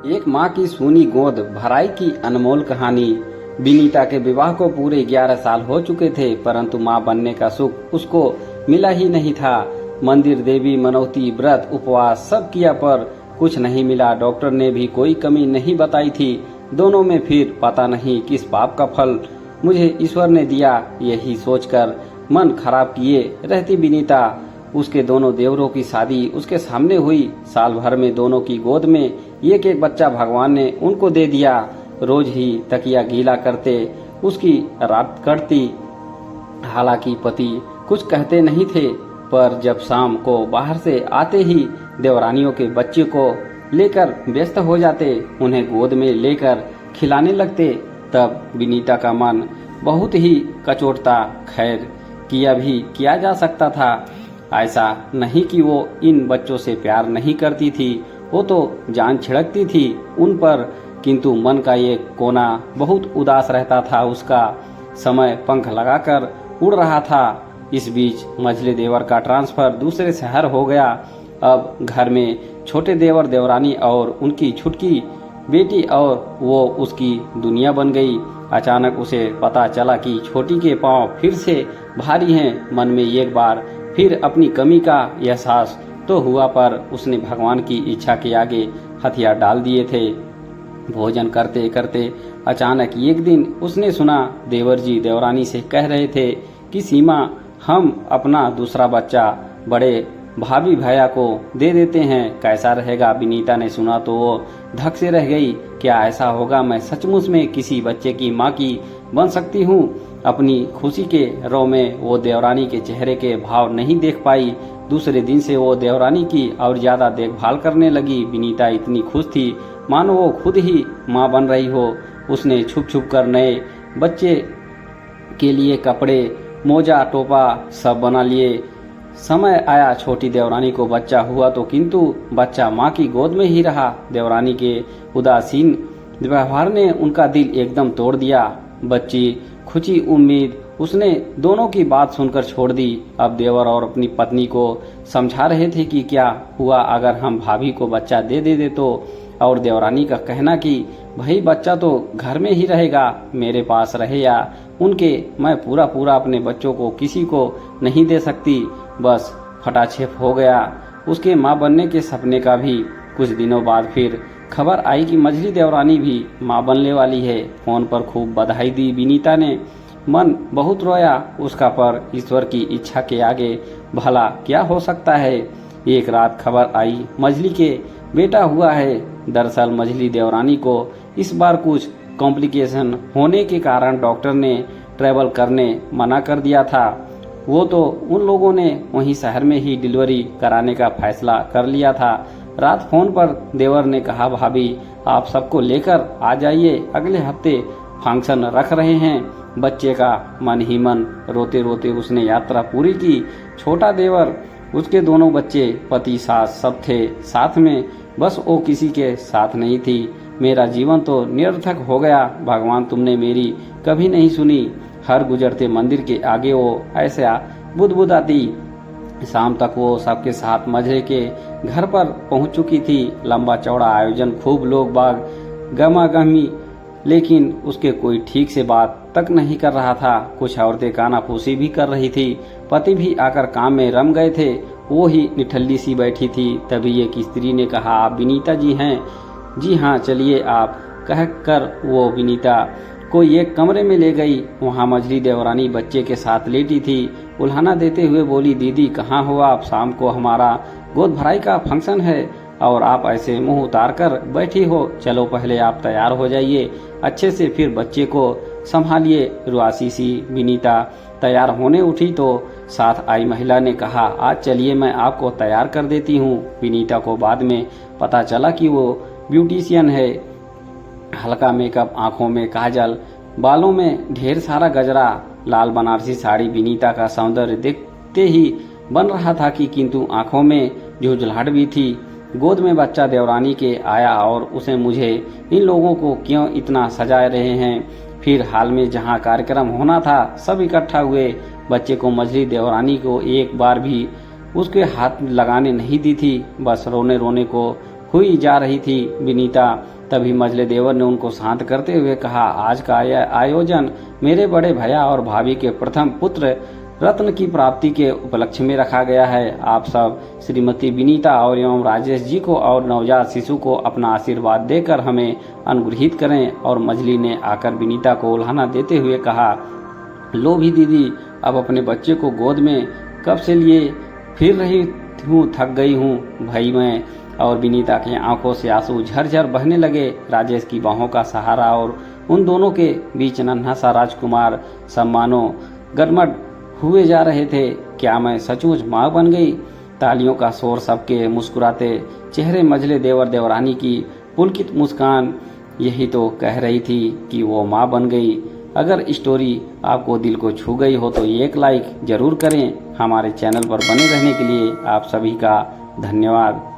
एक माँ की सूनी गोद भराई की अनमोल कहानी। विनीता के विवाह को पूरे 11 साल हो चुके थे, परंतु माँ बनने का सुख उसको मिला ही नहीं था। मंदिर, देवी, मनौती, व्रत, उपवास सब किया पर कुछ नहीं मिला। डॉक्टर ने भी कोई कमी नहीं बताई थी। दोनों में फिर पता नहीं किस पाप का फल मुझे ईश्वर ने दिया। यही सोचकर मन खराब किए रहती विनीता। उसके दोनों देवरों की शादी उसके सामने हुई। साल भर में दोनों की गोद में एक एक बच्चा भगवान ने उनको दे दिया। रोज ही तकिया गीला करते उसकी रात कटती। हालांकि पति कुछ कहते नहीं थे, पर जब शाम को बाहर से आते ही देवरानियों के बच्चे को लेकर व्यस्त हो जाते, उन्हें गोद में लेकर खिलाने लगते, तब विनीता का मन बहुत ही कचोटता। खैर, किया भी किया जा सकता था। ऐसा नहीं कि वो इन बच्चों से प्यार नहीं करती थी, वो तो जान छिड़कती थी उन पर, किंतु मन का एक कोना बहुत उदास रहता था उसका। समय पंख लगाकर उड़ रहा था। इस बीच मझले देवर का ट्रांसफर दूसरे शहर हो गया। अब घर में छोटे देवर देवरानी और उनकी छुटकी बेटी और वो उसकी दुनिया बन गई। अचानक उसे पता चला कि छोटी के पांव फिर से भारी हैं। मन में एक बार फिर अपनी कमी का एहसास तो हुआ, पर उसने भगवान की इच्छा के आगे हथियार डाल दिए थे। भोजन करते करते अचानक एक दिन उसने सुना देवर जी देवरानी से कह रहे थे कि सीमा, हम अपना दूसरा बच्चा बड़े भाभी भैया को दे देते हैं, कैसा रहेगा? विनीता ने सुना तो वो धक से रह गई। क्या ऐसा होगा? मैं सचमुच में किसी बच्चे की माँ की बन सकती हूँ? अपनी खुशी के रौ में वो देवरानी के चेहरे के भाव नहीं देख पाई। दूसरे दिन से वो देवरानी की और ज्यादा देखभाल करने लगी। विनीता इतनी खुश थी मानो वो खुद ही माँ बन रही हो। उसने छुप छुप कर नए बच्चे के लिए कपड़े, मोजा, टोपा सब बना लिए। समय आया, छोटी देवरानी को बच्चा हुआ तो किंतु बच्चा माँ की गोद में ही रहा। देवरानी के उदासीन व्यवहार ने उनका दिल एकदम तोड़ दिया। बच्ची खुशी उम्मीद उसने दोनों की बात सुनकर छोड़ दी। अब देवर और अपनी पत्नी को समझा रहे थे कि क्या हुआ अगर हम भाभी को बच्चा दे दे तो, और देवरानी का कहना कि भाई बच्चा तो घर में ही रहेगा, मेरे पास रहे या उनके, मैं पूरा पूरा अपने बच्चों को किसी को नहीं दे सकती। बस फटाछेप हो गया उसके माँ बनने के सपने का भी। कुछ दिनों बाद फिर खबर आई कि मझली देवरानी भी माँ बनने वाली है। फोन पर खूब बधाई दी विनीता ने। मन बहुत रोया उसका, पर ईश्वर की इच्छा के आगे भला क्या हो सकता है। एक रात खबर आई मझली के बेटा हुआ है। दरअसल मझली देवरानी को इस बार कुछ कॉम्प्लिकेशन होने के कारण डॉक्टर ने ट्रैवल करने मना कर दिया था। वो तो उन लोगों ने वहीं शहर में ही डिलीवरी कराने का फैसला कर लिया था। रात फोन पर देवर ने कहा, भाभी आप सबको लेकर आ जाइए, अगले हफ्ते फंक्शन रख रहे हैं बच्चे का। मन ही मन रोते रोते उसने यात्रा पूरी की। छोटा देवर, उसके दोनों बच्चे, पति, सास सब थे साथ में, बस वो किसी के साथ नहीं थी। मेरा जीवन तो निरर्थक हो गया। भगवान तुमने मेरी कभी नहीं सुनी। हर गुजरते मंदिर के आगे वो ऐसा बुदबुदाती। शाम तक वो सबके साथ मजे के घर पर पहुंच चुकी थी। लंबा चौड़ा आयोजन, खूब लोग बाग, गमागमी, लेकिन उसके कोई ठीक से बात तक नहीं कर रहा था। कुछ औरतें कानाफूसी भी कर रही थी। पति भी आकर काम में रम गए थे। वो ही निठल्ली सी बैठी थी। तभी एक स्त्री ने कहा, आप विनीता जी हैं? जी हाँ, चलिए आप, कहकर वो विनीता को एक कमरे में ले गई। वहाँ मझली देवरानी बच्चे के साथ लेटी थी। उल्हाना देते हुए बोली, दीदी कहाँ हो आप? शाम को हमारा गोद भराई का फंक्शन है और आप ऐसे मुंह उतार कर बैठी हो। चलो पहले आप तैयार हो जाइए अच्छे से, फिर बच्चे को संभालिए। रुआसी सी विनीता तैयार होने उठी तो साथ आई महिला ने कहा, आज चलिए मैं आपको तैयार कर देती हूँ। विनीता को बाद में पता चला कि वो ब्यूटिशियन है। हल्का मेकअप, आंखों में काजल, बालों में ढेर सारा गजरा, लाल बनारसी साड़ी। विनीता का सौंदर्य देखते ही बन रहा था कि किंतु आंखों में झुंझलाहट भी थी। गोद में बच्चा देवरानी के आया और उसे मुझे इन लोगों को क्यों इतना सजा रहे हैं। फिर हाल में जहां कार्यक्रम होना था सब इकट्ठा हुए। बच्चे को मझली देवरानी को एक बार भी उसके हाथ लगाने नहीं दी थी। बस रोने रोने को हुई जा रही थी विनीता। तभी मझले देवर ने उनको शांत करते हुए कहा, आज का यह आयोजन मेरे बड़े भैया और भाभी के प्रथम पुत्र रत्न की प्राप्ति के उपलक्ष्य में रखा गया है। आप सब श्रीमती विनीता और एवं राजेश जी को और नवजात शिशु को अपना आशीर्वाद देकर हमें अनुग्रहित करें। और मझली ने आकर विनीता को उल्हाना देते हुए कहा, लो भी दीदी, अब अपने बच्चे को गोद में कब से लिए फिर रही हूँ, थक गई हूँ भाई मैं। और विनीता की आंखों से आंसू झरझर बहने लगे। राजेश की बाहों का सहारा और उन दोनों के बीच नन्हा सा राजकुमार सम्मानों गड़मड़ हुए जा रहे थे। क्या मैं सचमुच माँ बन गई? तालियों का शोर, सबके मुस्कुराते चेहरे, मझले देवर देवरानी की पुलकित मुस्कान यही तो कह रही थी कि वो माँ बन गई। अगर स्टोरी आपको दिल को छू गई हो तो एक लाइक जरूर करें। हमारे चैनल पर बने रहने के लिए आप सभी का धन्यवाद।